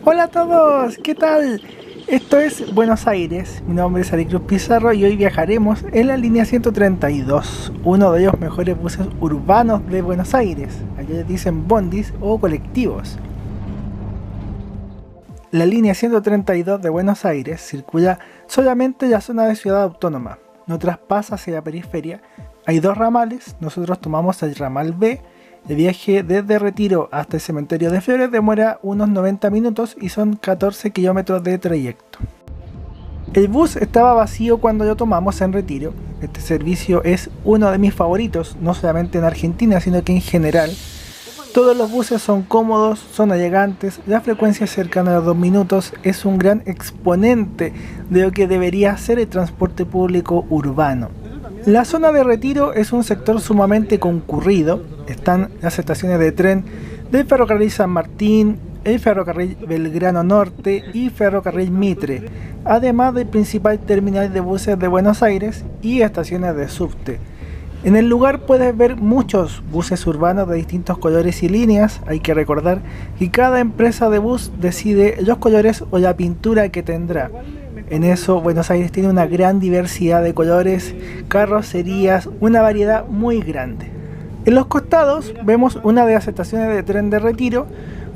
Hola a todos, ¿qué tal? Esto es Buenos Aires, mi nombre es Ari Cruz Pizarro y hoy viajaremos en la línea 132, uno de los mejores buses urbanos de Buenos Aires, allá les dicen bondis o colectivos. La línea 132 de Buenos Aires circula solamente en la zona de Ciudad Autónoma, no traspasa hacia la periferia. Hay dos ramales, nosotros tomamos el ramal B. El viaje desde Retiro hasta el cementerio de Flores demora unos 90 minutos y son 14 kilómetros de trayecto. El bus estaba vacío cuando lo tomamos en Retiro. Este servicio es uno de mis favoritos, no solamente en Argentina, sino que en general. Todos los buses son cómodos, son elegantes, la frecuencia es cercana a los 2 minutos, es un gran exponente de lo que debería ser el transporte público urbano. La zona de Retiro es un sector sumamente concurrido. Están las estaciones de tren del Ferrocarril San Martín, el Ferrocarril Belgrano Norte y Ferrocarril Mitre, además del principal terminal de buses de Buenos Aires y estaciones de subte. En el lugar puedes ver muchos buses urbanos de distintos colores y líneas. Hay que recordar que cada empresa de bus decide los colores o la pintura que tendrá. En eso, Buenos Aires tiene una gran diversidad de colores, carrocerías, una variedad muy grande. En los costados vemos una de las estaciones de tren de Retiro.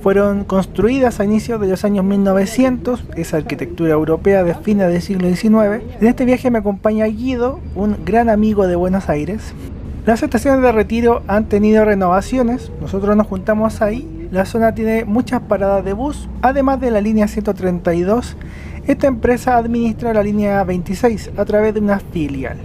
Fueron construidas a inicios de los años 1900, esa arquitectura europea de fines del siglo XIX. En este viaje me acompaña Guido, un gran amigo de Buenos Aires. Las estaciones de Retiro han tenido renovaciones, nosotros nos juntamos ahí. La zona tiene muchas paradas de bus, además de la línea 132. Esta empresa administra la línea 26 a través de una filial.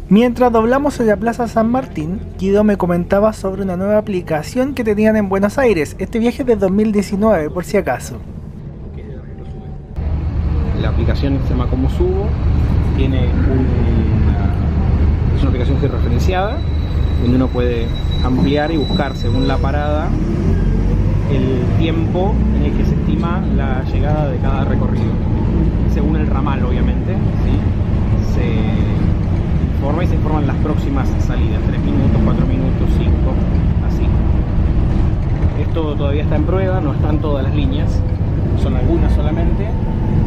Mientras doblamos en la Plaza San Martín, Guido me comentaba sobre una nueva aplicación que tenían en Buenos Aires. Este viaje es de 2019, por si acaso. La aplicación se llama Como Subo, es una aplicación georreferenciada, donde uno puede ampliar y buscar según la parada el tiempo en el que se estima la llegada de cada recorrido, según el ramal obviamente, ¿sí? Se informan las próximas salidas, 3 minutos, 4 minutos, 5, así. Esto todavía está en prueba, no están todas las líneas, son algunas solamente,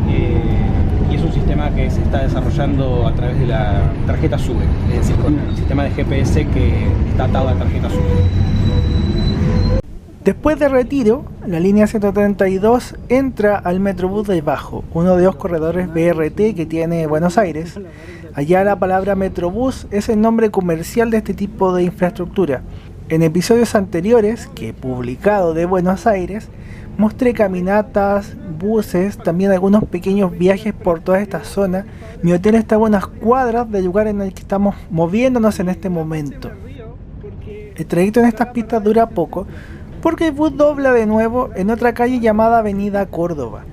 y es un sistema que se está desarrollando a través de la tarjeta SUBE, es decir, con el sistema de GPS que está atado a la tarjeta SUBE. Después de Retiro, la línea 132 entra al Metrobús del Bajo, uno de los corredores BRT que tiene Buenos Aires. Allá la palabra Metrobús es el nombre comercial de este tipo de infraestructura. En episodios anteriores que he publicado de Buenos Aires, mostré caminatas, buses, también algunos pequeños viajes por toda esta zona. Mi hotel está a unas cuadras del lugar en el que estamos moviéndonos en este momento. El trayecto en estas pistas dura poco, porque el bus dobla de nuevo en otra calle llamada Avenida Córdoba.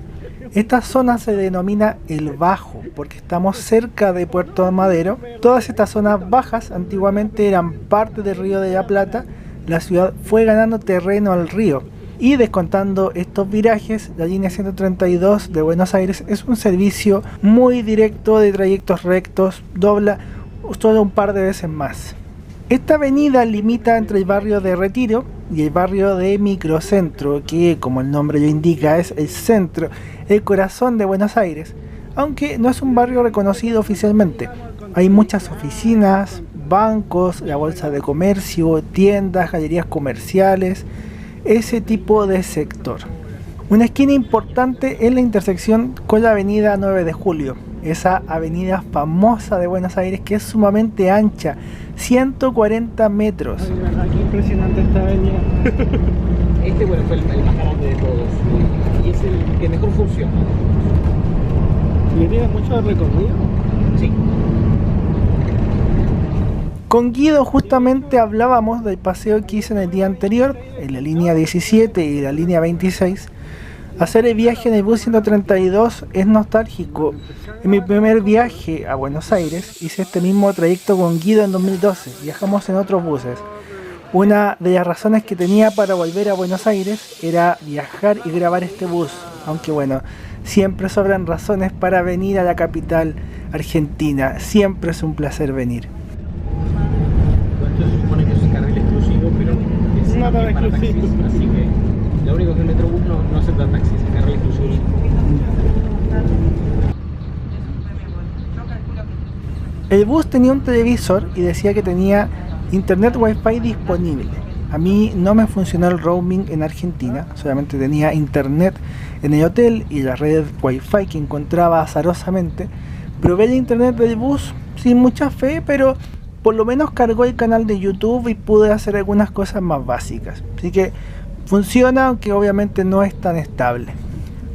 Esta zona se denomina El Bajo porque estamos cerca de Puerto Madero. Todas estas zonas bajas antiguamente eran parte del Río de la Plata. La ciudad fue ganando terreno al río y descontando estos virajes, la línea 132 de Buenos Aires es un servicio muy directo de trayectos rectos, dobla solo un par de veces más. Esta avenida limita entre el barrio de Retiro y el barrio de Microcentro, que como el nombre lo indica es el centro, el corazón de Buenos Aires, aunque no es un barrio reconocido oficialmente. Hay muchas oficinas, bancos, la bolsa de comercio, tiendas, galerías comerciales, ese tipo de sector. Una esquina importante es la intersección con la avenida 9 de Julio, esa avenida famosa de Buenos Aires que es sumamente ancha, 140 metros. Ay, verdad, qué impresionante esta avenida. Bueno, fue el más grande de todos y es el que mejor funciona. ¿Y tiene mucho recorrido? Sí. Con Guido justamente hablábamos del paseo que hice en el día anterior, en la línea 17 y la línea 26. Hacer el viaje en el bus 132 es nostálgico. En mi primer viaje a Buenos Aires hice este mismo trayecto con Guido en 2012. Viajamos en otros buses. Una de las razones que tenía para volver a Buenos Aires era viajar y grabar este bus. Aunque bueno, siempre sobran razones para venir a la capital argentina. Siempre es un placer venir. Esto se supone que es un carril exclusivo, pero es No tan para exclusivo. taxis, así que lo único del Metrobús no aceptan taxis, es regla inclusive. El bus tenía un televisor y decía que tenía internet wifi disponible. A mí no me funcionó el roaming en Argentina, solamente tenía internet en el hotel y la red wifi que encontraba azarosamente. Probé el internet del bus sin mucha fe, pero por lo menos cargó el canal de YouTube y pude hacer algunas cosas más básicas. Así que funciona, aunque obviamente no es tan estable.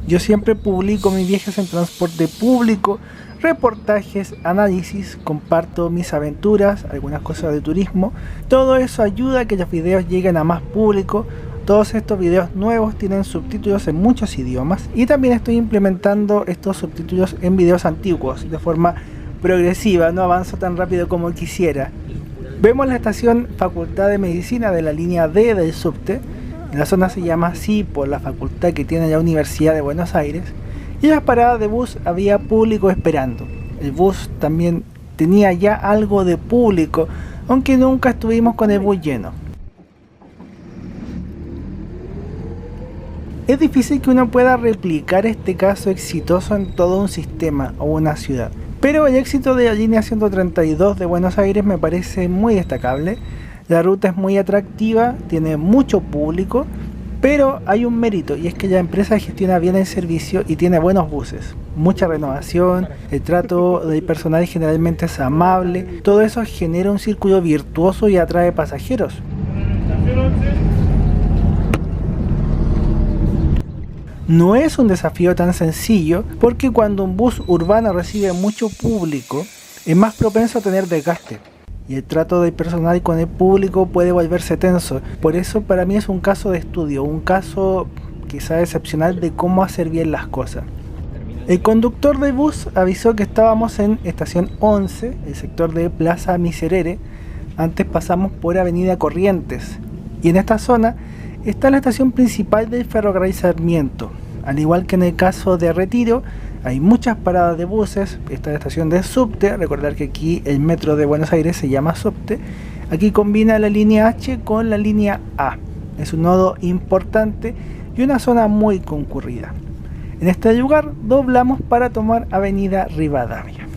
Yo siempre publico mis viajes en transporte público, reportajes, análisis, comparto mis aventuras, algunas cosas de turismo. Todo eso ayuda a que los videos lleguen a más público. Todos estos videos nuevos tienen subtítulos en muchos idiomas y también estoy implementando estos subtítulos en videos antiguos de forma progresiva, no avanzo tan rápido como quisiera. Vemos la estación Facultad de Medicina de la línea D del subte. La zona se llama así por la facultad que tiene la Universidad de Buenos Aires. Y en las paradas de bus había público esperando. El bus también tenía ya algo de público, aunque nunca estuvimos con el bus lleno. Es difícil que uno pueda replicar este caso exitoso en todo un sistema o una ciudad. Pero el éxito de la línea 132 de Buenos Aires me parece muy destacable. La ruta es muy atractiva, tiene mucho público, pero hay un mérito y es que la empresa gestiona bien el servicio y tiene buenos buses, mucha renovación, el trato del personal generalmente es amable, todo eso genera un círculo virtuoso y atrae pasajeros. No es un desafío tan sencillo porque cuando un bus urbano recibe mucho público es más propenso a tener desgaste. Y el trato del personal con el público puede volverse tenso. Por eso para mí es un caso de estudio, un caso quizá excepcional de cómo hacer bien las cosas. El conductor del bus avisó que estábamos en estación 11, el sector de Plaza Miserere. Antes pasamos por Avenida Corrientes. Y en esta zona está la estación principal del ferrocarril Sarmiento. Al igual que en el caso de Retiro, hay muchas paradas de buses. Esta es la estación de subte, recordar que aquí el metro de Buenos Aires se llama subte. Aquí combina la línea H con la línea A. Es un nodo importante y una zona muy concurrida. En este lugar doblamos para tomar Avenida Rivadavia.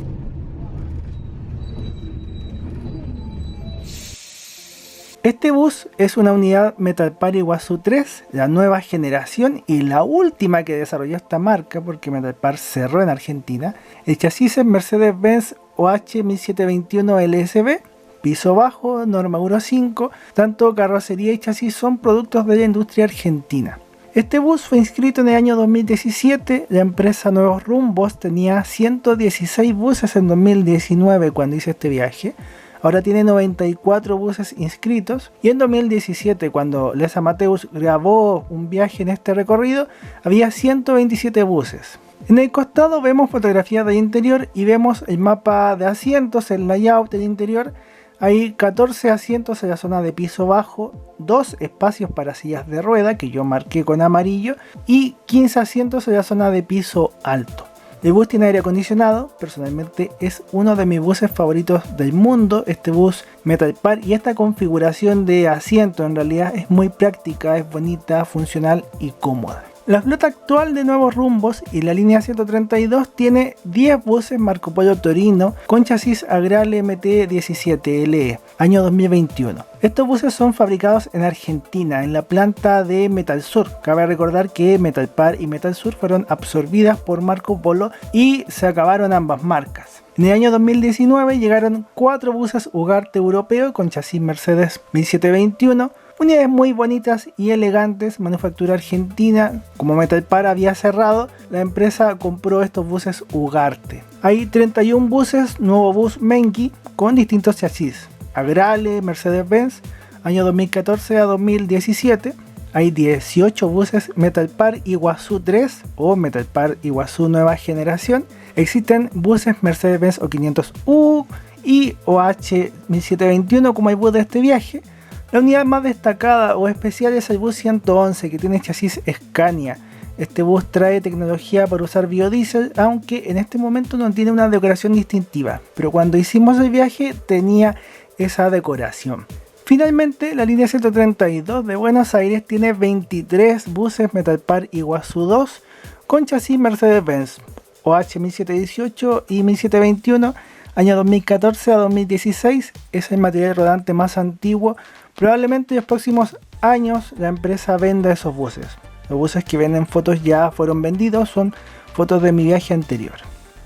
Este bus es una unidad Metalpar Iguazú 3, la nueva generación y la última que desarrolló esta marca porque Metalpar cerró en Argentina. El chasis es Mercedes-Benz OH 1721 LSB, piso bajo, norma Euro 5, tanto carrocería y chasis son productos de la industria argentina. Este bus fue inscrito en el año 2017, la empresa Nuevos Rumbos tenía 116 buses en 2019 cuando hice este viaje. Ahora tiene 94 buses inscritos y en 2017, cuando Les Amateus grabó un viaje en este recorrido, había 127 buses. En el costado vemos fotografías del interior y vemos el mapa de asientos, el layout del interior. Hay 14 asientos en la zona de piso bajo, 2 espacios para sillas de rueda que yo marqué con amarillo y 15 asientos en la zona de piso alto. El bus tiene aire acondicionado, personalmente es uno de mis buses favoritos del mundo, este bus Metalpar, y esta configuración de asiento en realidad es muy práctica, es bonita, funcional y cómoda. La flota actual de Nuevos Rumbos y la línea 132 tiene 10 buses Marco Polo Torino con chasis Agrale MT-17LE, año 2021. Estos buses son fabricados en Argentina, en la planta de Metalsur. Cabe recordar que Metalpar y Metalsur fueron absorbidas por Marco Polo y se acabaron ambas marcas. En el año 2019 llegaron 4 buses Ugarte europeo con chasis Mercedes 1721, unidades muy bonitas y elegantes, manufactura argentina. Como Metalpar había cerrado, la empresa compró estos buses Ugarte. Hay 31 buses Nuevo Bus Menki con distintos chasis. Agrale, Mercedes-Benz, año 2014 a 2017. Hay 18 buses Metalpar Iguazú 3 o Metalpar Iguazú nueva generación. Existen buses Mercedes-Benz O500U y OH 1721 como el bus de este viaje. La unidad más destacada o especial es el bus 111 que tiene chasis Scania. Este bus trae tecnología para usar biodiesel, aunque en este momento no tiene una decoración distintiva, pero cuando hicimos el viaje tenía esa decoración. Finalmente, la línea 132 de Buenos Aires tiene 23 buses Metalpar Iguazú 2 con chasis Mercedes-Benz OH 1718 y 1721, año 2014 a 2016. Es el material rodante más antiguo. Probablemente en los próximos años la empresa venda esos buses. Los buses que ven en fotos ya fueron vendidos, son fotos de mi viaje anterior.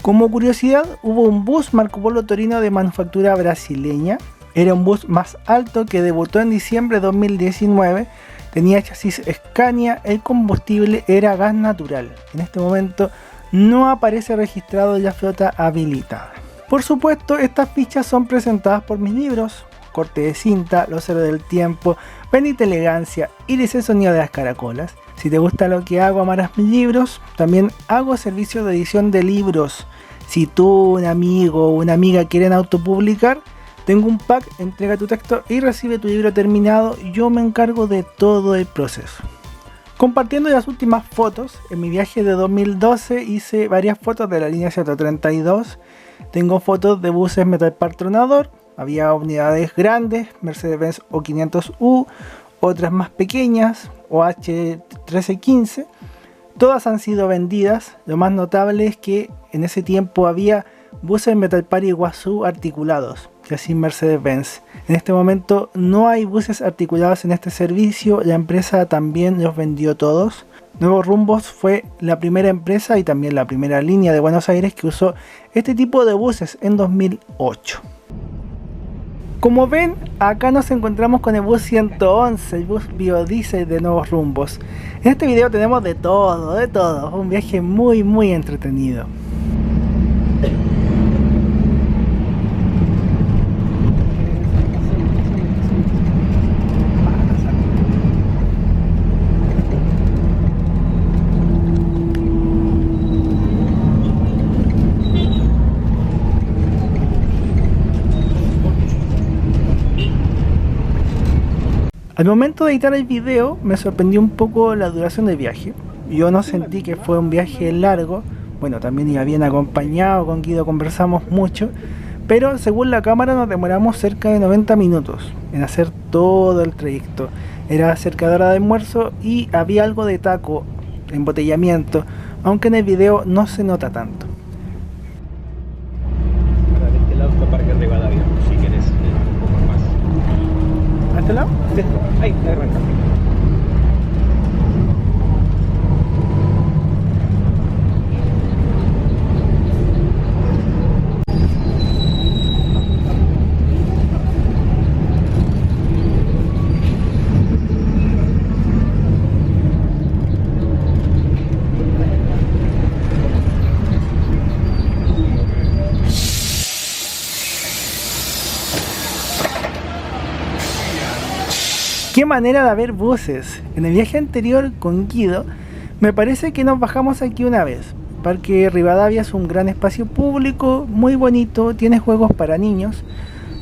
Como curiosidad, hubo un bus Marco Polo Torino de manufactura brasileña. Era un bus más alto que debutó en diciembre de 2019. Tenía chasis Scania, el combustible era gas natural. En este momento no aparece registrado en la flota habilitada. Por supuesto, estas fichas son presentadas por mis libros: Corte de cinta, Los héroes del tiempo, Bendita elegancia, Iris el sonido de las caracolas. Si te gusta lo que hago, amarás mis libros. También hago servicio de edición de libros. Si tú, un amigo o una amiga quieren autopublicar, tengo un pack, entrega tu texto y recibe tu libro terminado. Yo me encargo de todo el proceso. Compartiendo las últimas fotos, en mi viaje de 2012 hice varias fotos de la línea 132. Tengo fotos de buses Metalpar Tronador. Había unidades grandes, Mercedes-Benz O500U, otras más pequeñas, OH 1315. Todas han sido vendidas. Lo más notable es que en ese tiempo había buses Metalpar Iguazú articulados, chasis Mercedes-Benz. En este momento no hay buses articulados en este servicio. La empresa también los vendió todos. Nuevos Rumbos fue la primera empresa y también la primera línea de Buenos Aires que usó este tipo de buses en 2008. Como ven, acá nos encontramos con el bus 111, el bus biodiesel de Nuevos Rumbos. En este video tenemos de todo, un viaje muy entretenido. Al momento de editar el video me sorprendió un poco la duración del viaje. Yo no sentí que fue un viaje largo. Bueno, también iba bien acompañado, con Guido conversamos mucho. Pero según la cámara nos demoramos cerca de 90 minutos en hacer todo el trayecto. Era cerca de hora de almuerzo y había algo de taco, embotellamiento, aunque en el video no se nota tanto. Ahora de este lado está Parque Rivadavia, si querés un poco más. ¿A este lado? Ahí arranca. ¡Qué manera de haber buses! En el viaje anterior con Guido, me parece que nos bajamos aquí una vez. Parque Rivadavia es un gran espacio público, muy bonito, tiene juegos para niños.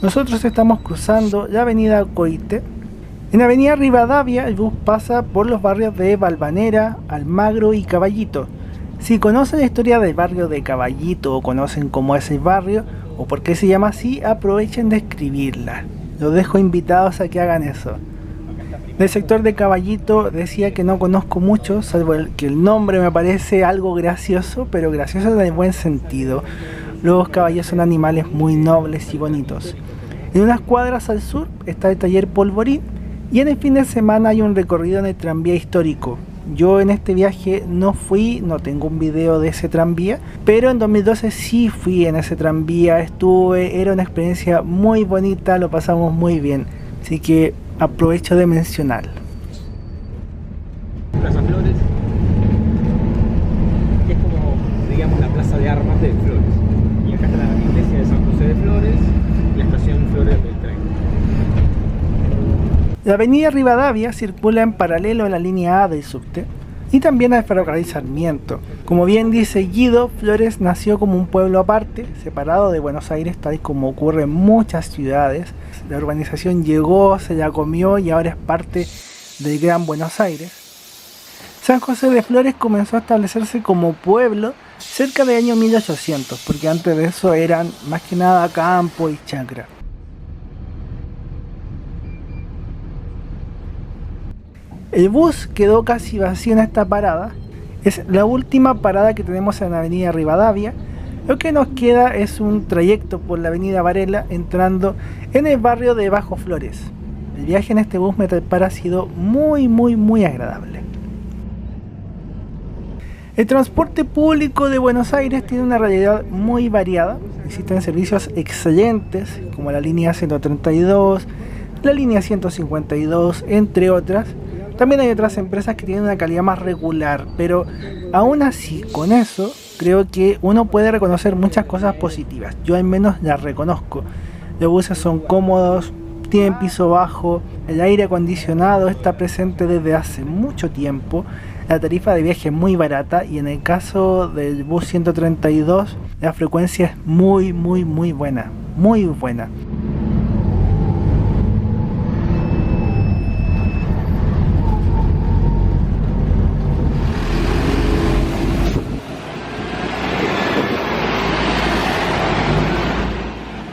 Nosotros estamos cruzando la avenida Coite. En la avenida Rivadavia el bus pasa por los barrios de Valvanera, Almagro y Caballito. Si conocen la historia del barrio de Caballito o conocen cómo es el barrio o por qué se llama así, aprovechen de escribirla. Los dejo invitados a que hagan eso. Del sector de Caballito decía que no conozco mucho, salvo que el nombre me parece algo gracioso, pero gracioso en el buen sentido. Los caballos son animales muy nobles y bonitos. En unas cuadras al sur está el taller Polvorín y en el fin de semana hay un recorrido en el tranvía histórico. Yo en este viaje no fui, no tengo un video de ese tranvía, pero en 2012 sí fui en ese tranvía, estuve, era una experiencia muy bonita, lo pasamos muy bien, así que aprovecho de mencionarlo. Plaza Flores, que es como, digamos, la plaza de armas de Flores. Y acá está la iglesia de San José de Flores y la estación Flores del tren. La avenida Rivadavia circula en paralelo a la línea A del subte y también al ferrocarril Sarmiento. Como bien dice Guido, Flores nació como un pueblo aparte, separado de Buenos Aires, tal como ocurre en muchas ciudades. La urbanización llegó, se la comió y ahora es parte del Gran Buenos Aires. San José de Flores comenzó a establecerse como pueblo cerca del año 1800, porque antes de eso eran más que nada campo y chacra. El bus quedó casi vacío en esta parada. Es la última parada que tenemos en la avenida Rivadavia. Lo que nos queda es un trayecto por la avenida Varela entrando en el barrio de Bajo Flores. El viaje en este bus Metalpar ha sido muy agradable. El transporte público de Buenos Aires tiene una realidad muy variada. Existen servicios excelentes como la línea 132, la línea 152, entre otras. También hay otras empresas que tienen una calidad más regular, pero aún así, con eso, creo que uno puede reconocer muchas cosas positivas. Yo al menos las reconozco. Los buses son cómodos, tienen piso bajo, el aire acondicionado está presente desde hace mucho tiempo, la tarifa de viaje es muy barata y en el caso del bus 132 la frecuencia es muy buena, muy buena.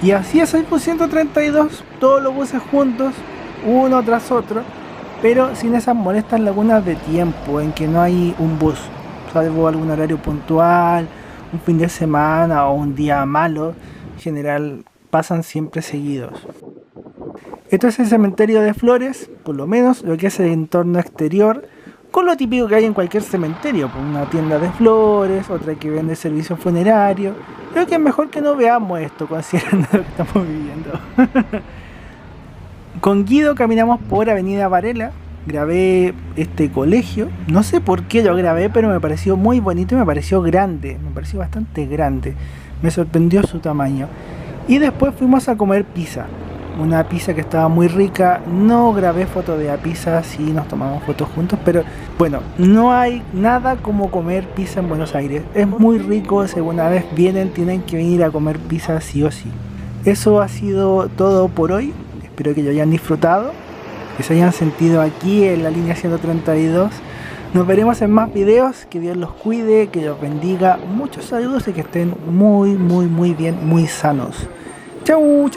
Y así es el bus 132, todos los buses juntos, uno tras otro, pero sin esas molestas lagunas de tiempo en que no hay un bus, salvo algún horario puntual, un fin de semana o un día malo, en general pasan siempre seguidos. Esto es el cementerio de Flores, por lo menos lo que es el entorno exterior, con lo típico que hay en cualquier cementerio, una tienda de flores, otra que vende servicios funerarios. Creo que es mejor que no veamos esto, considerando lo que estamos viviendo. Con Guido caminamos por Avenida Varela, grabé este colegio, no sé por qué lo grabé, pero me pareció muy bonito y me pareció grande, me pareció bastante grande, me sorprendió su tamaño. Y después fuimos a comer pizza. Una pizza que estaba muy rica. No grabé fotos de la pizza, sí nos tomamos fotos juntos, pero bueno, no hay nada como comer pizza en Buenos Aires. Es muy rico, si alguna vez vienen tienen que venir a comer pizza sí o sí. Eso ha sido todo por hoy, espero que lo hayan disfrutado, que se hayan sentido aquí en la línea 132. Nos veremos en más videos, que Dios los cuide, que los bendiga, muchos saludos y que estén muy bien, muy sanos. Chau.